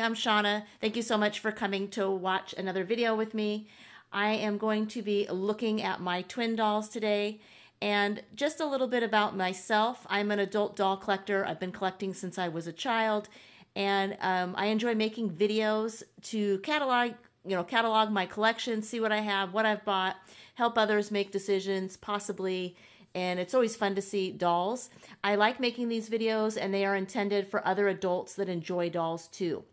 I'm Shauna. Thank you so much for coming to watch another video with me. I am going to be looking at my Twinn dolls today, and just a little bit about myself. I'm an adult doll collector. I've been collecting since I was a child, and I enjoy making videos to catalog my collection, see what I have, what I've bought, help others make decisions, possibly. And it's always fun to see dolls. I like making these videos, and they are intended for other adults that enjoy dolls too.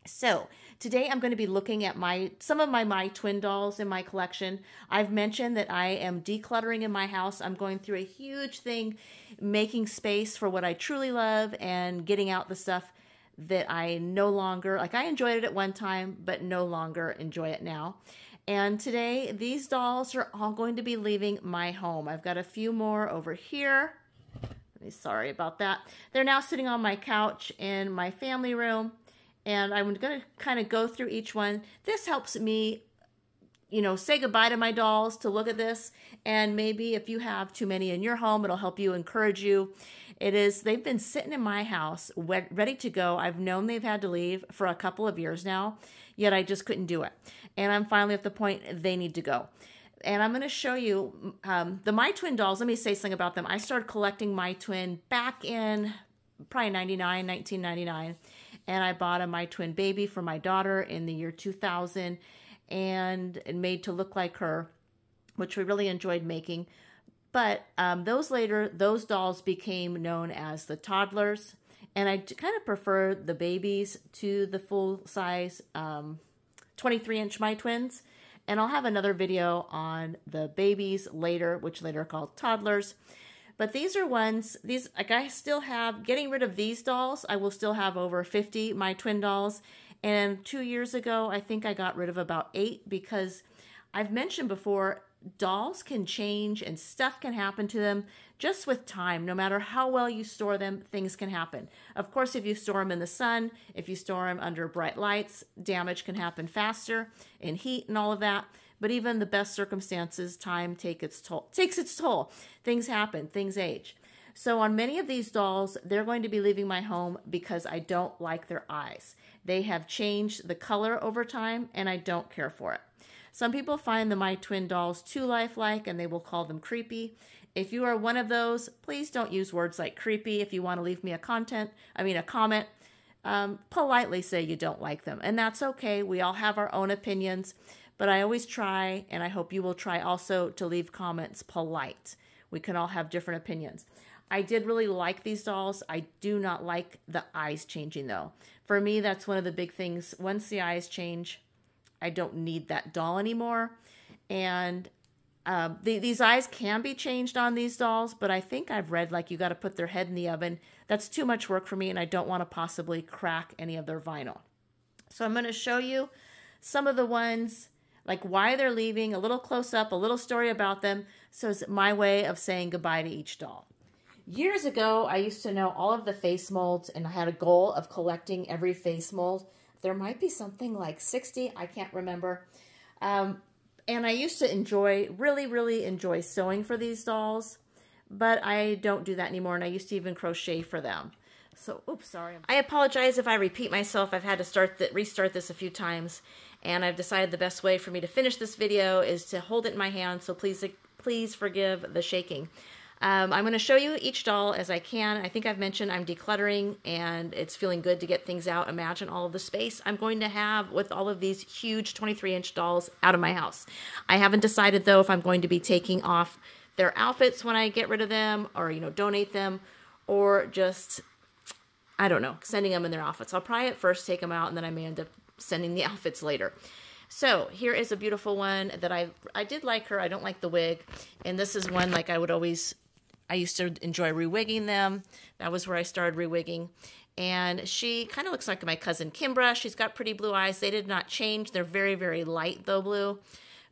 So today I'm going to be looking at some of my Twinn dolls in my collection. I've mentioned that I am decluttering in my house. I'm going through a huge thing, making space for what I truly love and getting out the stuff that I no longer, like I enjoyed it at one time, but no longer enjoy it now. And today, these dolls are all going to be leaving my home. I've got a few more over here. Sorry about that. They're now sitting on my couch in my family room, and I'm going to kind of go through each one. This helps me, say goodbye to my dolls, to look at this, and maybe if you have too many in your home, it'll help you, encourage you. They've been sitting in my house, ready to go. I've known they've had to leave for a couple of years now, yet I just couldn't do it. And I'm finally at the point they need to go. And I'm going to show you the My Twinn dolls. Let me say something about them. I started collecting My Twinn back in probably 1999. And I bought a My Twinn baby for my daughter in the year 2000 and made to look like her, which we really enjoyed making. But those dolls became known as the toddlers. And I kind of prefer the babies to the full-size 23-inch My Twins. And I'll have another video on the babies later, which later are called toddlers. But these are ones, I still have, getting rid of these dolls, I will still have over 50 My Twinn dolls. And 2 years ago, I think I got rid of about 8 because I've mentioned before, dolls can change and stuff can happen to them just with time. No matter how well you store them, things can happen. Of course, if you store them in the sun, if you store them under bright lights, damage can happen faster in heat and all of that. But even the best circumstances, time takes its toll. Things happen, things age. So on many of these dolls, they're going to be leaving my home because I don't like their eyes. They have changed the color over time, and I don't care for it. Some people find the My Twinn dolls too lifelike, and they will call them creepy. If you are one of those, please don't use words like creepy. If you want to leave me a comment, politely say you don't like them. And that's okay. We all have our own opinions. But I always try, and I hope you will try also, to leave comments polite. We can all have different opinions. I did really like these dolls. I do not like the eyes changing, though. For me, that's one of the big things. Once the eyes change, I don't need that doll anymore. And these eyes can be changed on these dolls, but I think I've read like you got to put their head in the oven. That's too much work for me, and I don't want to possibly crack any of their vinyl. So I'm going to show you some of the ones, like why they're leaving, a little close up, a little story about them. So it's my way of saying goodbye to each doll. Years ago, I used to know all of the face molds, and I had a goal of collecting every face mold. There might be something like 60, I can't remember. And I used to really enjoy sewing for these dolls, but I don't do that anymore, and I used to even crochet for them. So, oops, sorry. I apologize if I repeat myself. I've had to restart this a few times, and I've decided the best way for me to finish this video is to hold it in my hand, so please forgive the shaking. I'm going to show you each doll as I can. I think I've mentioned I'm decluttering, and it's feeling good to get things out. Imagine all of the space I'm going to have with all of these huge 23-inch dolls out of my house. I haven't decided, though, if I'm going to be taking off their outfits when I get rid of them, or, donate them, or just, I don't know, sending them in their outfits. I'll probably at first take them out, and then I may end up sending the outfits later. So here is a beautiful one that I did like her. I don't like the wig. And this is one like I used to enjoy rewigging them. That was where I started rewigging. And she kind of looks like my cousin Kimbra. She's got pretty blue eyes. They did not change. They're very light though blue.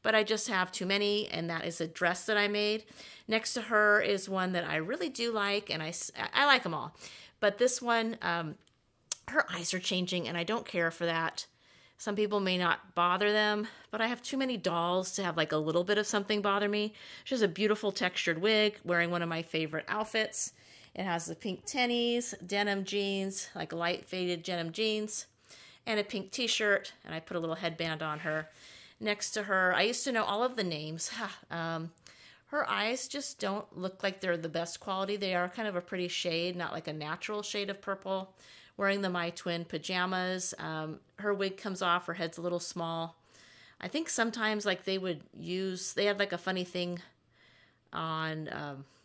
But I just have too many, and that is a dress that I made. Next to her is one that I really do like, and I like them all. But this one, her eyes are changing, and I don't care for that. Some people may not bother them, but I have too many dolls to have like a little bit of something bother me. She has a beautiful textured wig, wearing one of my favorite outfits. It has the pink tennies, denim jeans, like light faded denim jeans. and a pink t-shirt, and I put a little headband on her. Next to her, I used to know all of the names. Her eyes just don't look like they're the best quality. They are kind of a pretty shade, not like a natural shade of purple. Wearing the My Twinn pajamas. Her wig comes off, her head's a little small. I think sometimes like they had like a funny thing on,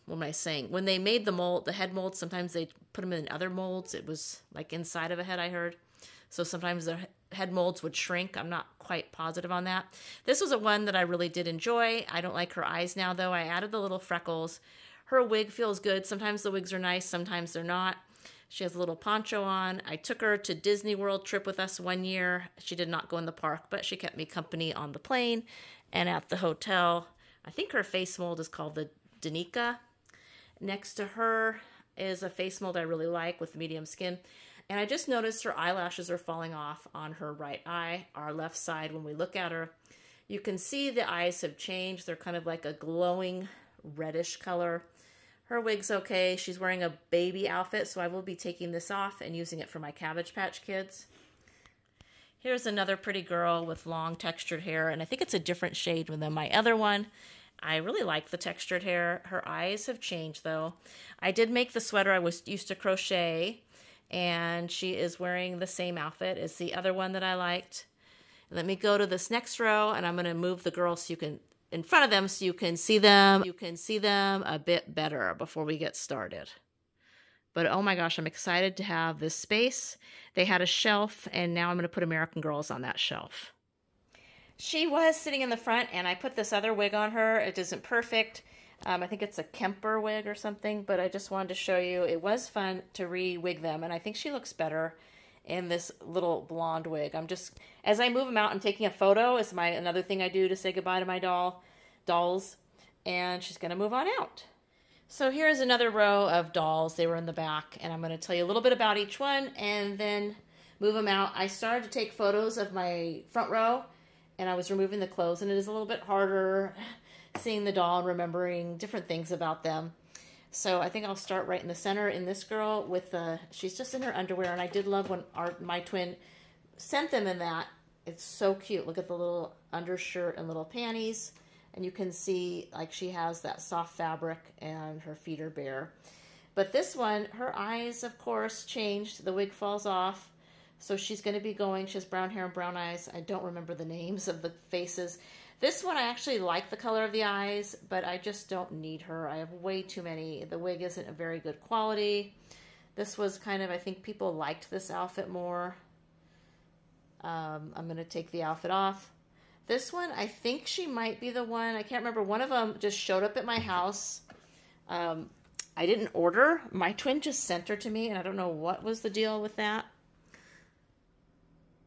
what am I saying? When they made the head mold, sometimes they put them in other molds. It was like inside of a head, I heard. So sometimes the head molds would shrink. I'm not quite positive on that. This was a one that I really did enjoy. I don't like her eyes now, though. I added the little freckles. Her wig feels good. Sometimes the wigs are nice, sometimes they're not. She has a little poncho on. I took her to Disney World trip with us one year. She did not go in the park, but she kept me company on the plane and at the hotel. I think her face mold is called the Danica. Next to her is a face mold I really like with medium skin. And I just noticed her eyelashes are falling off on her right eye, our left side. When we look at her, you can see the eyes have changed. They're kind of like a glowing reddish color. Her wig's okay. She's wearing a baby outfit, so I will be taking this off and using it for my Cabbage Patch Kids. Here's another pretty girl with long textured hair, and I think it's a different shade than my other one. I really like the textured hair. Her eyes have changed, though. I did make the sweater I used to crochet, and she is wearing the same outfit as the other one that I liked. Let me go to this next row, and I'm going to move the girls so you can, in front of them, so you can see them. You can see them a bit better before we get started. But oh my gosh, I'm excited to have this space. They had a shelf, and now I'm going to put American Girls on that shelf. She was sitting in the front, and I put this other wig on her. It isn't perfect. I think it's a Kemper wig or something, but I just wanted to show you. It was fun to re-wig them, and I think she looks better in this little blonde wig. As I move them out, I'm taking a photo. It's another thing I do to say goodbye to my dolls, and she's going to move on out. So here's another row of dolls. They were in the back, and I'm going to tell you a little bit about each one, and then move them out. I started to take photos of my front row, and I was removing the clothes, and it is a little bit harder seeing the doll and remembering different things about them. So I think I'll start right in the center in this girl with she's just in her underwear, and I did love when my twin sent them in that. It's so cute. Look at the little undershirt and little panties, and you can see like she has that soft fabric and her feet are bare. But this one, her eyes, of course, changed. The wig falls off. So she's going to be going, she has brown hair and brown eyes. I don't remember the names of the faces. This one, I actually like the color of the eyes, but I just don't need her. I have way too many. The wig isn't a very good quality. This was kind of, I think people liked this outfit more. I'm going to take the outfit off. This one, I think she might be the one. I can't remember. One of them just showed up at my house. I didn't order. My twin just sent her to me, and I don't know what was the deal with that.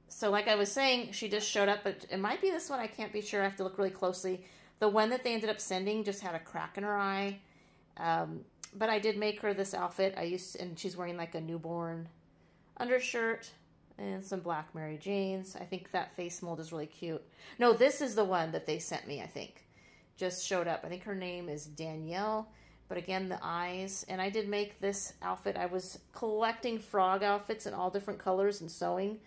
So like I was saying, she just showed up, but it might be this one. I can't be sure. I have to look really closely. The one that they ended up sending just had a crack in her eye. But I did make her this outfit. And she's wearing like a newborn undershirt and some black Mary Janes. I think that face mold is really cute. No, this is the one that they sent me, I think. Just showed up. I think her name is Danielle. But again, the eyes. And I did make this outfit. I was collecting frog outfits in all different colors and sewing.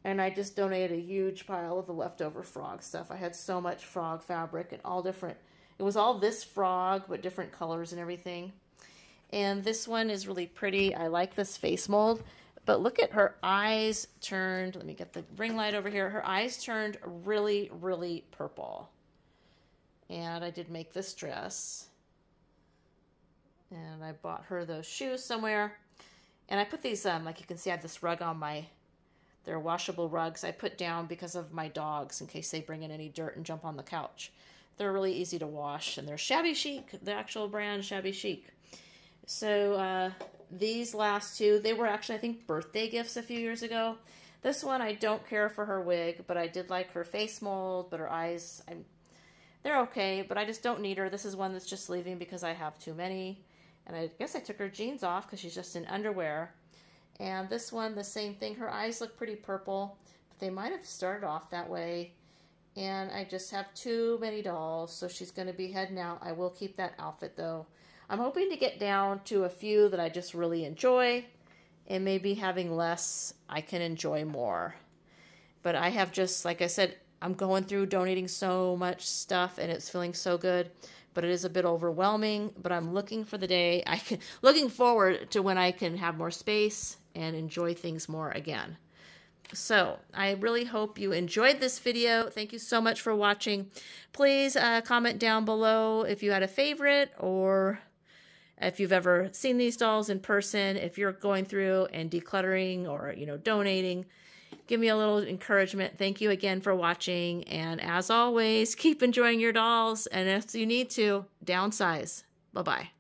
And I just donated a huge pile of the leftover frog stuff. I had so much frog fabric and all different. It was all this frog, but different colors and everything. And this one is really pretty. I like this face mold. But look at her eyes turned. Let me get the ring light over here. Her eyes turned really, really purple. And I did make this dress. And I bought her those shoes somewhere. And I put these, like you can see, I have this rug on they're washable rugs I put down because of my dogs in case they bring in any dirt and jump on the couch. They're really easy to wash, and they're Shabby Chic, the actual brand Shabby Chic. So these last two, they were actually, I think, birthday gifts a few years ago. This one, I don't care for her wig, but I did like her face mold, but her eyes, they're okay, but I just don't need her. This is one that's just leaving because I have too many. And I guess I took her jeans off because she's just in underwear. And this one, the same thing. Her eyes look pretty purple, but they might have started off that way. And I just have too many dolls, so she's going to be heading out. I will keep that outfit, though. I'm hoping to get down to a few that I just really enjoy, and maybe having less I can enjoy more. But I have just, like I said, I'm going through donating so much stuff and it's feeling so good, but it is a bit overwhelming. But I'm looking for the day looking forward to when I can have more space and enjoy things more again. So I really hope you enjoyed this video. Thank you so much for watching. Please comment down below if you had a favorite, or if you've ever seen these dolls in person, if you're going through and decluttering or, donating. Give me a little encouragement. Thank you again for watching. And as always, keep enjoying your dolls. And if you need to, downsize. Bye-bye.